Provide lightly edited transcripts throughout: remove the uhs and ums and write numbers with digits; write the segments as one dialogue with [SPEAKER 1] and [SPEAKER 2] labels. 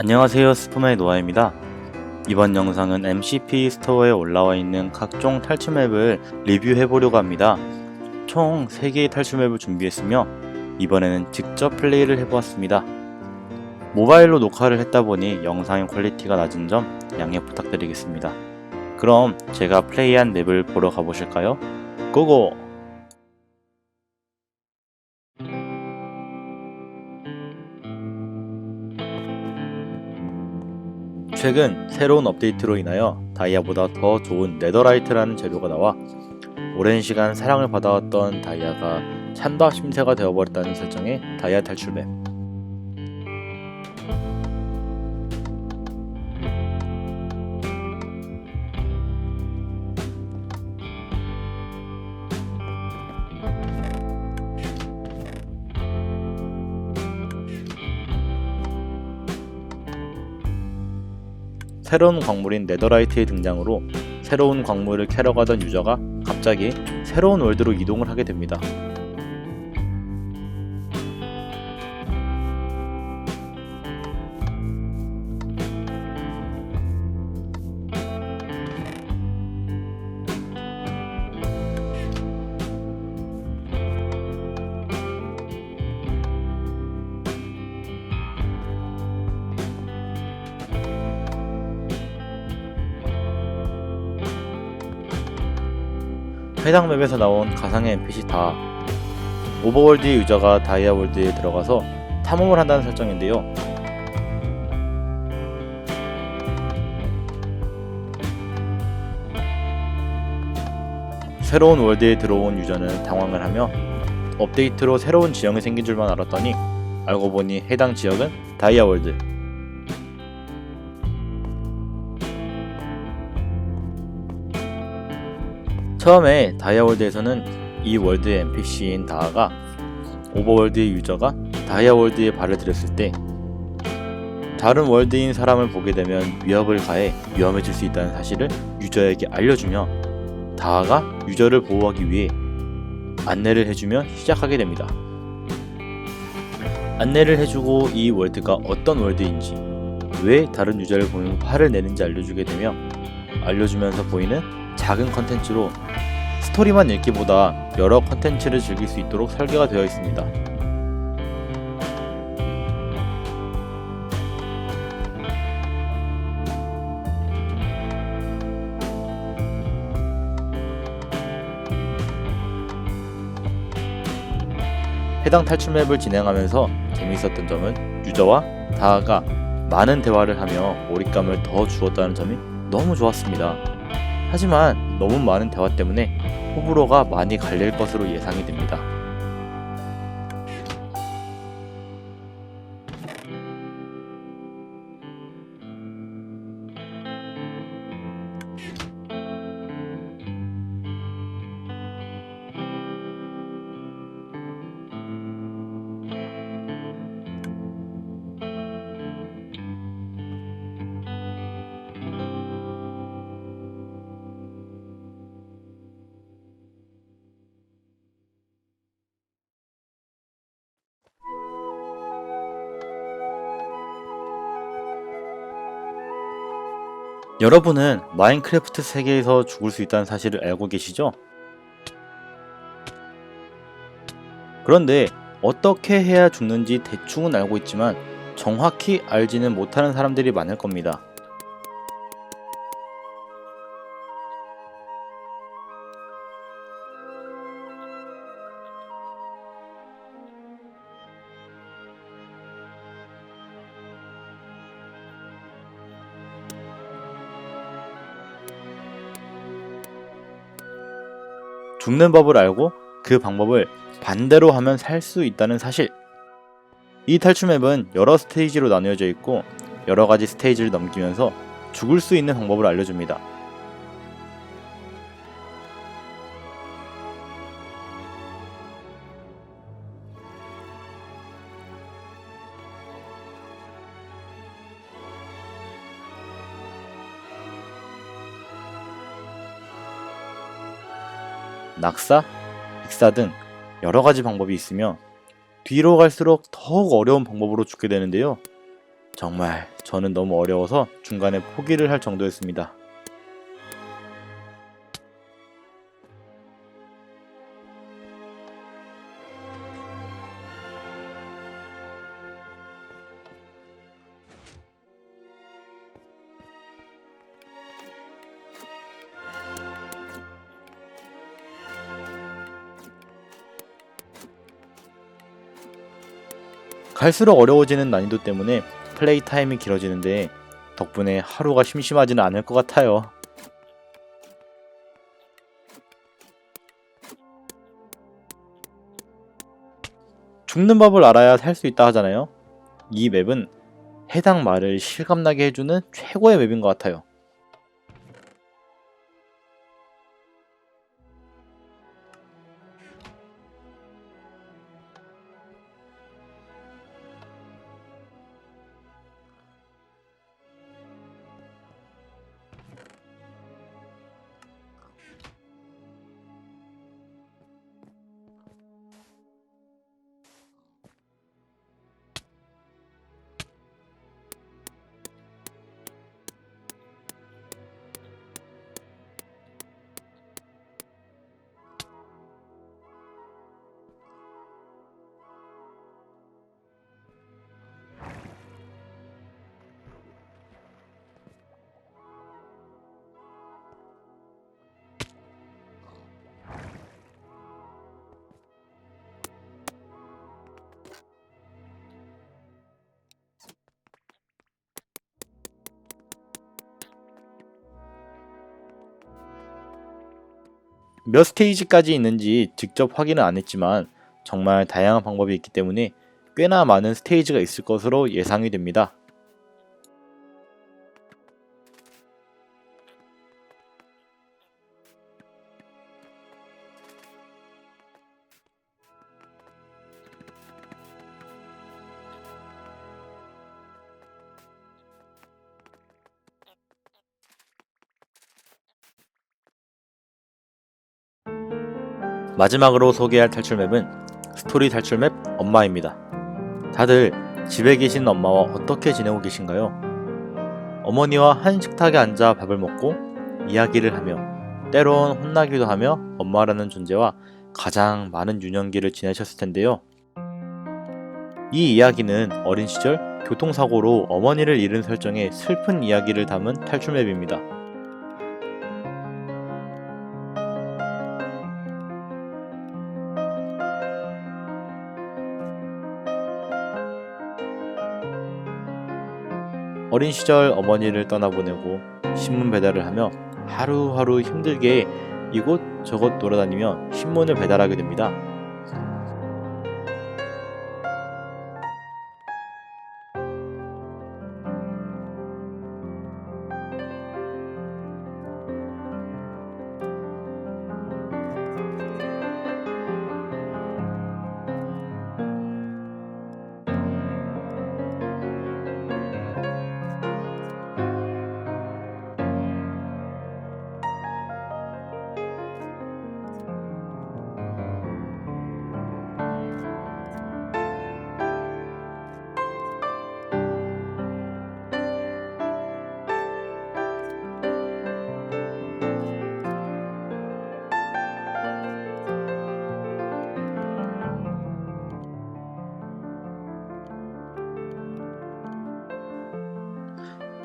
[SPEAKER 1] 안녕하세요, 스포맨 노아입니다. 이번 영상은 MCP 스토어에 올라와 있는 각종 탈출 맵을 리뷰해보려고 합니다. 총 3개의 탈출 맵을 준비했으며 이번에는 직접 플레이를 해보았습니다. 모바일로 녹화를 했다보니 영상의 퀄리티가 낮은 점 양해 부탁드리겠습니다. 그럼 제가 플레이한 맵을 보러 가보실까요? 고고! 최근 새로운 업데이트로 인하여 다이아보다 더 좋은 네더라이트라는 재료가 나와 오랜 시간 사랑을 받아왔던 다이아가 찬밥 심세가 되어버렸다는 설정의 다이아 탈출 맵. 새로운 광물인 네더라이트의 등장으로 새로운 광물을 캐러 가던 유저가 갑자기 새로운 월드로 이동을 하게 됩니다. 해당 맵에서 나온 가상의 NPC 다 오버월드의 유저가 다이아월드에 들어가서 탐험을 한다는 설정인데요. 새로운 월드에 들어온 유저는 당황을 하며 업데이트로 새로운 지형이 생긴 줄만 알았더니 알고 보니 해당 지역은 다이아월드. 처음에 다이아월드에서는 이 월드의 NPC인 다하가 오버월드의 유저가 다이아월드에 발을 들였을 때 다른 월드인 사람을 보게 되면 위협을 가해 위험해질 수 있다는 사실을 유저에게 알려주며 다하가 유저를 보호하기 위해 안내를 해주며 시작하게 됩니다. 안내를 해주고 이 월드가 어떤 월드인지, 왜 다른 유저를 보면 화를 내는지 알려주게 되며 알려주면서 보이는 작은 컨텐츠로 스토리만 읽기보다 여러 컨텐츠를 즐길 수 있도록 설계가 되어 있습니다. 해당 탈출 맵을 진행하면서 재밌었던 점은 유저와 다하가 많은 대화를 하며 몰입감을 더 주었다는 점이 너무 좋았습니다. 하지만 너무 많은 대화 때문에 호불호가 많이 갈릴 것으로 예상이 됩니다. 여러분은 마인크래프트 세계에서 죽을 수 있다는 사실을 알고 계시죠? 그런데 어떻게 해야 죽는지 대충은 알고 있지만 정확히 알지는 못하는 사람들이 많을 겁니다. 죽는 법을 알고 그 방법을 반대로 하면 살 수 있다는 사실. 이 탈출 맵은 여러 스테이지로 나뉘어져 있고 여러 가지 스테이지를 넘기면서 죽을 수 있는 방법을 알려줍니다. 낙사, 익사 등 여러 가지 방법이 있으며 뒤로 갈수록 더욱 어려운 방법으로 죽게 되는데요. 정말 저는 너무 어려워서 중간에 포기를 할 정도였습니다. 갈수록 어려워지는 난이도 때문에 플레이 타임이 길어지는데 덕분에 하루가 심심하지는 않을 것 같아요. 죽는 법을 알아야 살 수 있다 하잖아요. 이 맵은 해당 말을 실감나게 해주는 최고의 맵인 것 같아요. 몇 스테이지까지 있는지 직접 확인은 안 했지만 정말 다양한 방법이 있기 때문에 꽤나 많은 스테이지가 있을 것으로 예상이 됩니다. 마지막으로 소개할 탈출맵은 스토리 탈출맵 엄마입니다. 다들 집에 계신 엄마와 어떻게 지내고 계신가요? 어머니와 한 식탁에 앉아 밥을 먹고 이야기를 하며 때론 혼나기도 하며 엄마라는 존재와 가장 많은 유년기를 지내셨을 텐데요. 이 이야기는 어린 시절 교통사고로 어머니를 잃은 설정의 슬픈 이야기를 담은 탈출맵입니다. 어린 시절 어머니를 떠나보내고 신문 배달을 하며 하루하루 힘들게 이곳 저곳 돌아다니며 신문을 배달하게 됩니다.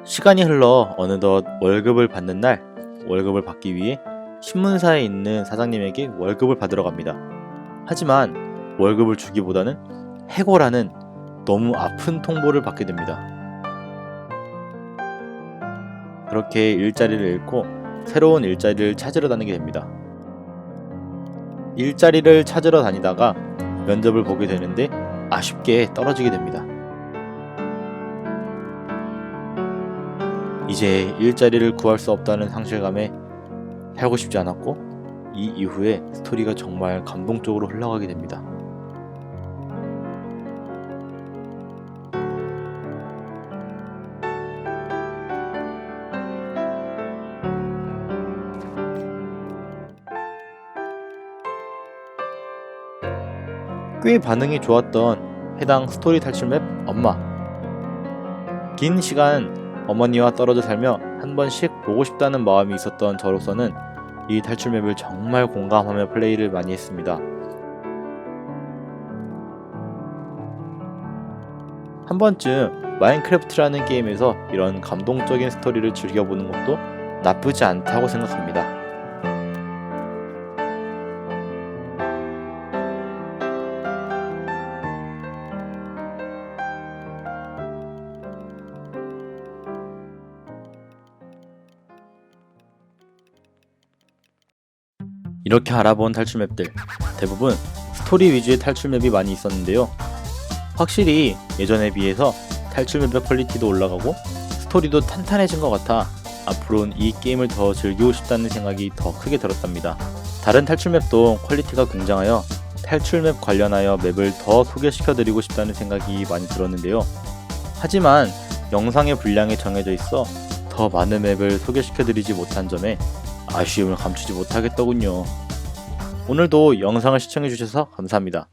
[SPEAKER 1] 시간이 흘러 어느덧 월급을 받는 날, 월급을 받기 위해 신문사에 있는 사장님에게 월급을 받으러 갑니다. 하지만 월급을 주기보다는 해고라는 너무 아픈 통보를 받게 됩니다. 그렇게 일자리를 잃고 새로운 일자리를 찾으러 다니게 됩니다. 일자리를 찾으러 다니다가 면접을 보게 되는데 아쉽게 떨어지게 됩니다. 이제 일자리를 구할 수 없다는 상실감에 살고 싶지 않았고 이 이후에 스토리가 정말 감동적으로 흘러가게 됩니다. 꽤 반응이 좋았던 해당 스토리 탈출맵 엄마. 긴 시간 어머니와 떨어져 살며 한 번씩 보고 싶다는 마음이 있었던 저로서는 이 탈출 맵을 정말 공감하며 플레이를 많이 했습니다. 한 번쯤 마인크래프트라는 게임에서 이런 감동적인 스토리를 즐겨보는 것도 나쁘지 않다고 생각합니다. 이렇게 알아본 탈출 맵들 대부분 스토리 위주의 탈출 맵이 많이 있었는데요. 확실히 예전에 비해서 탈출 맵의 퀄리티도 올라가고 스토리도 탄탄해진 것 같아 앞으로는 이 게임을 더 즐기고 싶다는 생각이 더 크게 들었답니다. 다른 탈출 맵도 퀄리티가 굉장하여 탈출 맵 관련하여 맵을 더 소개시켜드리고 싶다는 생각이 많이 들었는데요. 하지만 영상의 분량이 정해져 있어 더 많은 맵을 소개시켜드리지 못한 점에 아쉬움을 감추지 못하겠더군요. 오늘도 영상을 시청해주셔서 감사합니다.